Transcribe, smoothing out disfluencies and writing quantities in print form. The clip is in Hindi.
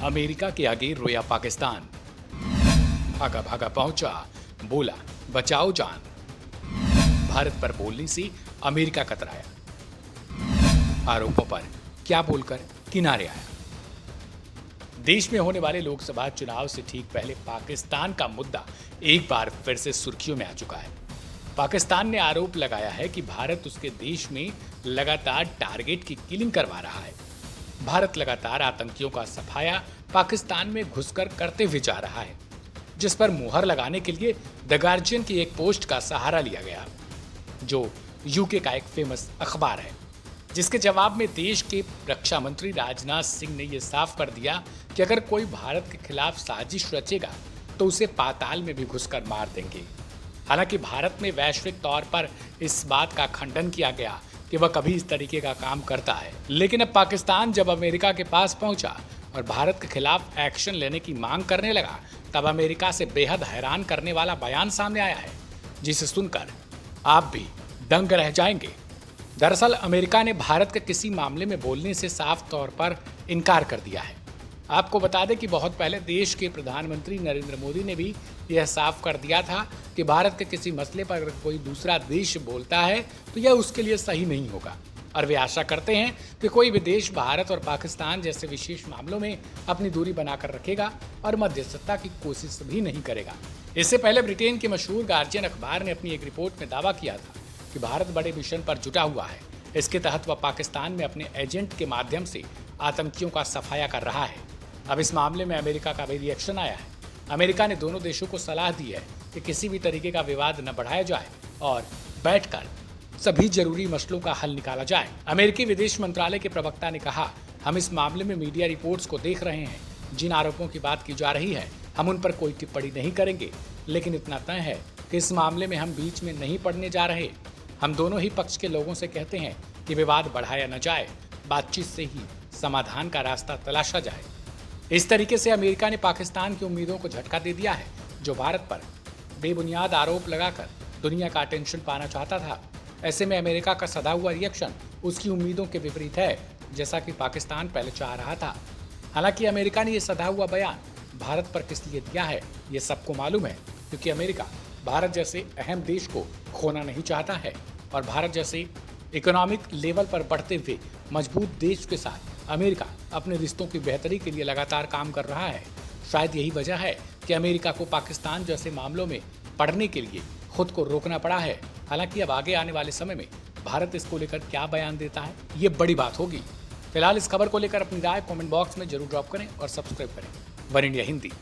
अमेरिका के आगे रोया पाकिस्तान। भागा भागा पहुंचा, बोला बचाओ जान। भारत पर बोलने से अमेरिका कतराया। आरोपों पर क्या बोलकर किनारे आया। देश में होने वाले लोकसभा चुनाव से ठीक पहले पाकिस्तान का मुद्दा एक बार फिर से सुर्खियों में आ चुका है। पाकिस्तान ने आरोप लगाया है कि भारत उसके देश में लगातार टारगेट की किलिंग करवा रहा है। भारत लगातार आतंकियों का सफाया पाकिस्तान में घुसकर करते हुए जा रहा है, जिस पर मुहर लगाने के लिए द गार्जियन की एक पोस्ट का सहारा लिया गया, जो यूके का एक फेमस अखबार है, जिसके जवाब में देश के रक्षा मंत्री राजनाथ सिंह ने यह साफ कर दिया कि अगर कोई भारत के खिलाफ साजिश रचेगा तो उसे पाताल में भी घुसकर मार देंगे। हालांकि भारत में वैश्विक तौर पर इस बात का खंडन किया गया कि वह कभी इस तरीके का काम करता है, लेकिन अब पाकिस्तान जब अमेरिका के पास पहुंचा और भारत के खिलाफ एक्शन लेने की मांग करने लगा, तब अमेरिका से बेहद हैरान करने वाला बयान सामने आया है, जिसे सुनकर आप भी दंग रह जाएंगे। दरअसल अमेरिका ने भारत के किसी मामले में बोलने से साफ तौर पर इनकार कर दिया है। आपको बता दें कि बहुत पहले देश के प्रधानमंत्री नरेंद्र मोदी ने भी यह साफ कर दिया था कि भारत के किसी मसले पर अगर कोई दूसरा देश बोलता है तो यह उसके लिए सही नहीं होगा, और वे आशा करते हैं कि कोई भी देश भारत और पाकिस्तान जैसे विशेष मामलों में अपनी दूरी बनाकर रखेगा और मध्यस्थता की कोशिश भी नहीं करेगा। इससे पहले ब्रिटेन के मशहूर गार्जियन अखबार ने अपनी एक रिपोर्ट में दावा किया था कि भारत बड़े मिशन पर जुटा हुआ है। इसके तहत वह पाकिस्तान में अपने एजेंट के माध्यम से आतंकियों का सफाया कर रहा है। अब इस मामले में अमेरिका का भी रिएक्शन आया है। अमेरिका ने दोनों देशों को सलाह दी है कि किसी भी तरीके का विवाद न बढ़ाया जाए और बैठकर सभी जरूरी मसलों का हल निकाला जाए। अमेरिकी विदेश मंत्रालय के प्रवक्ता ने कहा, हम इस मामले में मीडिया रिपोर्ट्स को देख रहे हैं। जिन आरोपों की बात की जा रही है हम उन पर कोई टिप्पणी नहीं करेंगे, लेकिन इतना तय है कि इस मामले में हम बीच में नहीं पड़ने जा रहे। हम दोनों ही पक्ष के लोगों से कहते हैं कि विवाद बढ़ाया न जाए, बातचीत से ही समाधान का रास्ता तलाशा जाए। इस तरीके से अमेरिका ने पाकिस्तान की उम्मीदों को झटका दे दिया है, जो भारत पर बेबुनियाद आरोप लगाकर दुनिया का अटेंशन पाना चाहता था। ऐसे में अमेरिका का सदा हुआ रिएक्शन उसकी उम्मीदों के विपरीत है, जैसा कि पाकिस्तान पहले चाह रहा था। हालांकि अमेरिका ने यह सदा हुआ बयान भारत पर किस लिए दिया है ये सबको मालूम है, क्योंकि अमेरिका भारत जैसे अहम देश को खोना नहीं चाहता है और भारत जैसे इकोनॉमिक लेवल पर बढ़ते हुए मजबूत देश के साथ अमेरिका अपने रिश्तों की बेहतरी के लिए लगातार काम कर रहा है। शायद यही वजह है कि अमेरिका को पाकिस्तान जैसे मामलों में पड़ने के लिए खुद को रोकना पड़ा है। हालांकि अब आगे आने वाले समय में भारत इसको लेकर क्या बयान देता है ये बड़ी बात होगी। फिलहाल इस खबर को लेकर अपनी राय कमेंट बॉक्स में जरूर ड्रॉप करें और सब्सक्राइब करें वन इंडिया हिंदी।